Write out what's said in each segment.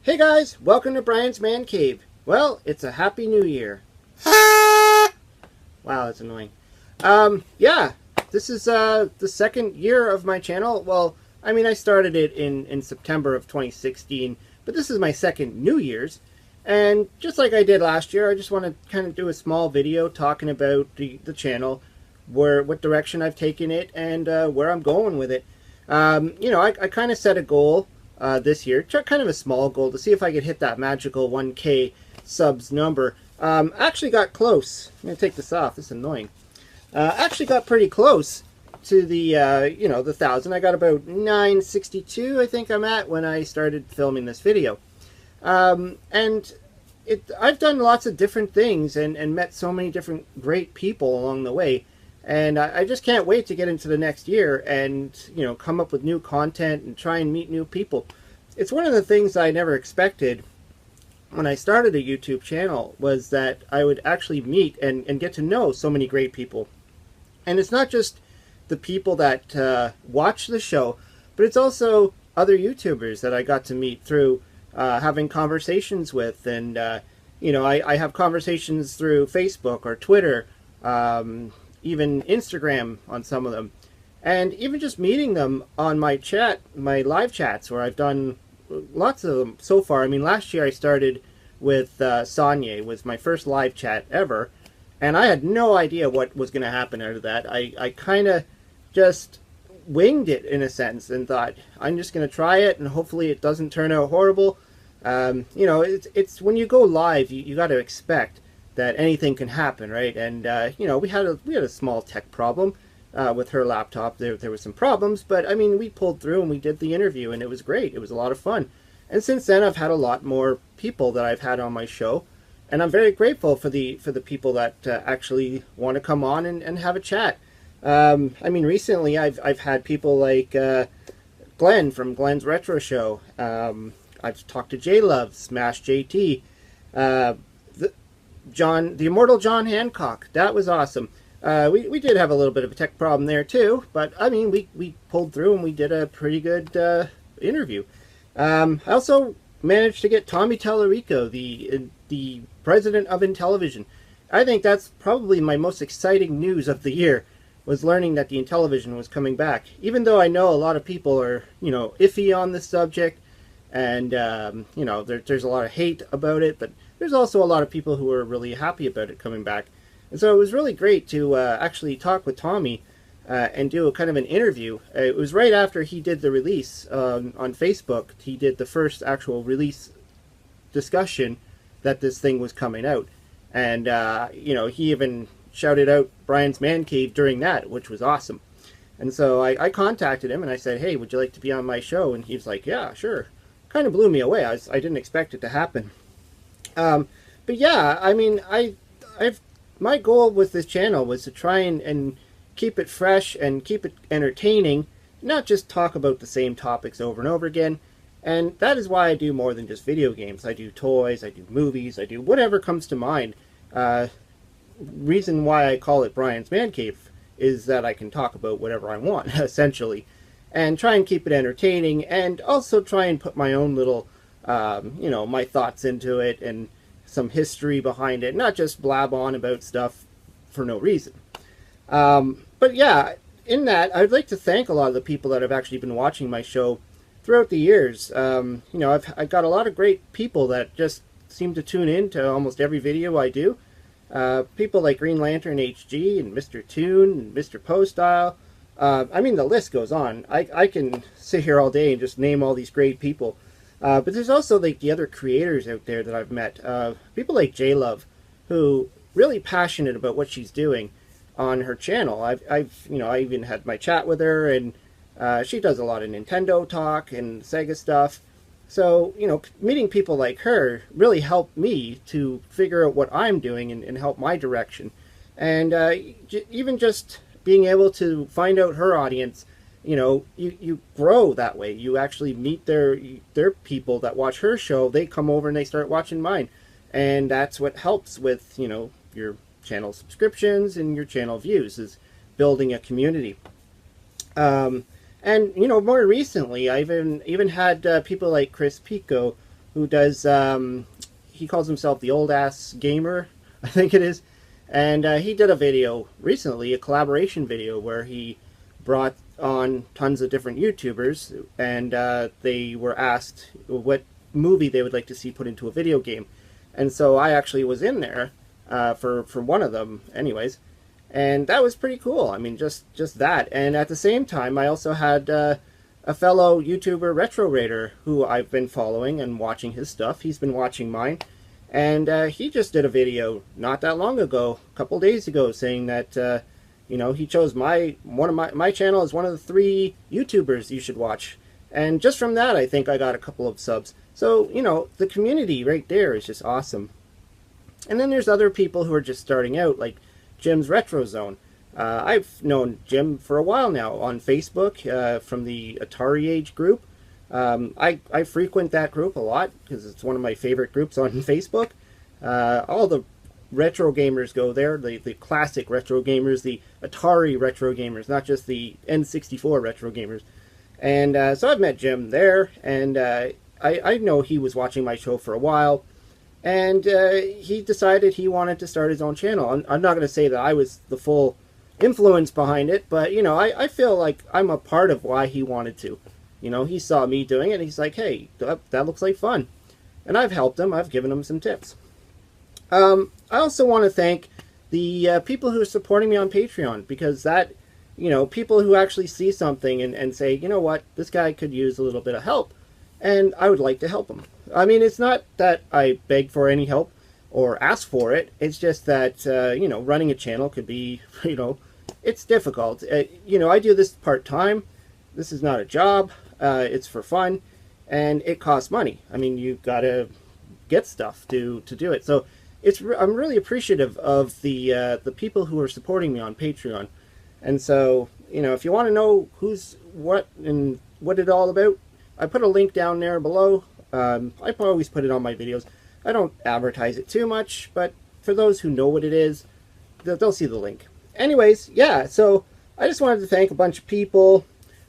Hey guys, welcome to Brian's Man Cave. Well, it's a happy new year. Wow, that's annoying. Yeah, this is the second year of my channel. Well, I mean, I started it in September of 2016, but this is my second New Year's. And just like I did last year, I just want to kind of do a small video talking about the channel, what direction I've taken it, and where I'm going with it. I kind of set a goal this year, kind of a small goal, to see if I could hit that magical 1K subs number. Actually got close. I'm going to take this off. This is annoying. Actually got pretty close to the, the 1,000. I got about 962, I think I'm at, when I started filming this video. I've done lots of different things and met so many different great people along the way. And I just can't wait to get into the next year and, come up with new content and try and meet new people. It's one of the things I never expected when I started a YouTube channel, was that I would actually meet and get to know so many great people. And it's not just the people that watch the show, but it's also other YouTubers that I got to meet through having conversations with. And, I have conversations through Facebook or Twitter, even Instagram on some of them, and even just meeting them on my live chats, where I've done lots of them so far. I mean, last year I started with Sonia, was my first live chat ever, and I had no idea what was going to happen out of that. I kind of just winged it in a sense and thought, I'm just going to try it and hopefully it doesn't turn out horrible. It's when you go live, you got to expect that anything can happen, right? And we had a small tech problem with her laptop. There was some problems, but I mean, we pulled through and we did the interview, and it was great. It was a lot of fun. And since then, I've had a lot more people that I've had on my show, and I'm very grateful for the people that actually want to come on and have a chat. I mean, recently I've had people like Glenn from Glenn's Retro Show. I've talked to J Love, Smash JT. The immortal John Hancock. That was awesome. We did have a little bit of a tech problem there too, but I mean, we pulled through and we did a pretty good interview. I also managed to get Tommy Tallarico, the president of Intellivision. I think that's probably my most exciting news of the year, was learning that the Intellivision was coming back. Even though I know a lot of people are, iffy on this subject, and there's a lot of hate about it, but there's also a lot of people who are really happy about it coming back. And so it was really great to actually talk with Tommy and do a kind of an interview. It was right after he did the release on Facebook. He did the first actual release discussion that this thing was coming out. And, he even shouted out Brian's Man Cave during that, which was awesome. And so I contacted him and I said, hey, would you like to be on my show? And he was like, yeah, sure. Kind of blew me away. I didn't expect it to happen. But yeah, I mean, my goal with this channel was to try and keep it fresh and keep it entertaining, not just talk about the same topics over and over again. And that is why I do more than just video games. I do toys, I do movies, I do whatever comes to mind. Reason why I call it Brian's Man Cave is that I can talk about whatever I want, essentially, and try and keep it entertaining, and also try and put my own little my thoughts into it and some history behind it, not just blab on about stuff for no reason. But yeah, in that, I'd like to thank a lot of the people that have actually been watching my show throughout the years. I've got a lot of great people that just seem to tune in to almost every video I do. People like Green Lantern HG and Mr. Toon and Mr. Postile. I mean, the list goes on. I can sit here all day and just name all these great people. But there's also like the other creators out there that I've met. People like J Love, who really passionate about what she's doing on her channel. I even had my chat with her, and she does a lot of Nintendo talk and Sega stuff. So, meeting people like her really helped me to figure out what I'm doing and help my direction. And even just being able to find out her audience, you grow that way. You actually meet their people that watch her show. They come over and they start watching mine. And that's what helps with, your channel subscriptions and your channel views, is building a community. And, more recently, I've even had people like Pico who does, he calls himself the Old Ass Gamer, I think it is. And he did a video recently, a collaboration video, where he brought on tons of different YouTubers, and they were asked what movie they would like to see put into a video game. And so I actually was in there for one of them anyways, and that was pretty cool. I mean, just that. And at the same time, I also had a fellow YouTuber, Retro Raider, who I've been following and watching his stuff. He's been watching mine, and he just did a video not that long ago, a couple days ago, saying that you know, he chose my channel as one of the 3 YouTubers you should watch. And just from that, I think I got a couple of subs. So, you know, the community right there is just awesome. And then there's other people who are just starting out, like Jim's Retro Zone. I've known Jim for a while now on Facebook from the Atari Age group. I frequent that group a lot because it's one of my favorite groups on Facebook. All the retro gamers go there, the classic retro gamers, the Atari retro gamers, not just the N64 retro gamers. And so I've met Jim there, and I know he was watching my show for a while, and he decided he wanted to start his own channel. I'm not going to say that I was the full influence behind it, but, you know, I feel like I'm a part of why he wanted to. You know, he saw me doing it, and he's like, hey, that looks like fun. And I've helped him. I've given him some tips. I also want to thank the people who are supporting me on Patreon, because that, you know, people who actually see something and say, you know what, this guy could use a little bit of help, and I would like to help him. I mean, it's not that I beg for any help or ask for it. It's just that, you know, running a channel could be, you know, it's difficult. You know, I do this part-time. This is not a job. It's for fun, and it costs money. I mean, you gotta get stuff to do it. So I'm really appreciative of the people who are supporting me on Patreon. And so, you know, if you want to know who's what and what it's all about, I put a link down there below. I always put it on my videos. I don't advertise it too much, but for those who know what it is, they'll see the link. Anyways, yeah, so I just wanted to thank a bunch of people.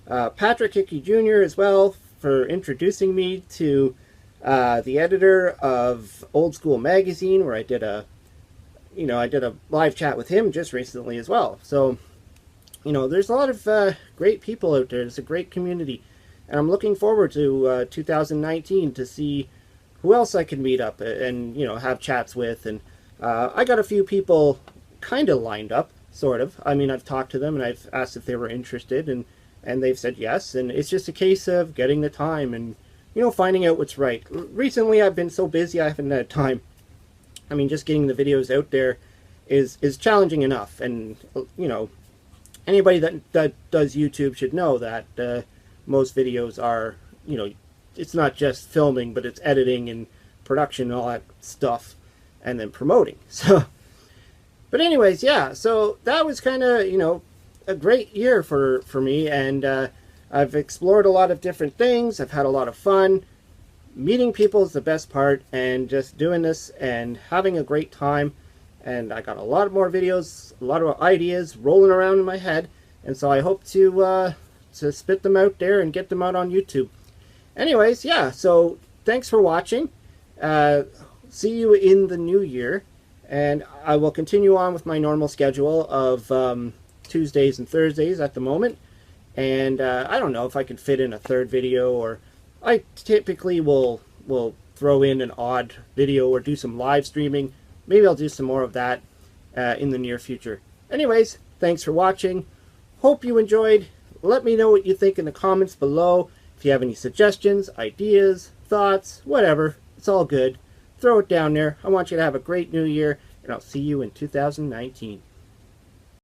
Patrick Hickey Jr. as well, for introducing me to the editor of Old School Magazine, where I did a live chat with him just recently as well. So, you know, there's a lot of great people out there. It's a great community, and I'm looking forward to 2019 to see who else I can meet up and, you know, have chats with. And I got a few people kind of lined up, sort of. I mean, I've talked to them and I've asked if they were interested, and they've said yes. And it's just a case of getting the time and, you know, finding out what's right. Recently, I've been so busy I haven't had time. I mean, just getting the videos out there is challenging enough. And, you know, anybody that does YouTube should know that most videos are, you know, it's not just filming, but it's editing and production and all that stuff, and then promoting. So, but anyways, yeah, so that was kind of, you know, a great year for me, and I've explored a lot of different things. I've had a lot of fun. Meeting people is the best part, and just doing this and having a great time. And I got a lot more videos, a lot of ideas rolling around in my head, and so I hope to spit them out there and get them out on YouTube. Anyways, yeah, so thanks for watching. See you in the new year, and I will continue on with my normal schedule of Tuesdays and Thursdays at the moment. And I don't know if I can fit in a third video, or I typically will throw in an odd video or do some live streaming. Maybe I'll do some more of that in the near future. Anyways, thanks for watching. Hope you enjoyed. Let me know what you think in the comments below. If you have any suggestions, ideas, thoughts, whatever, it's all good. Throw it down there. I want you to have a great new year, and I'll see you in 2019.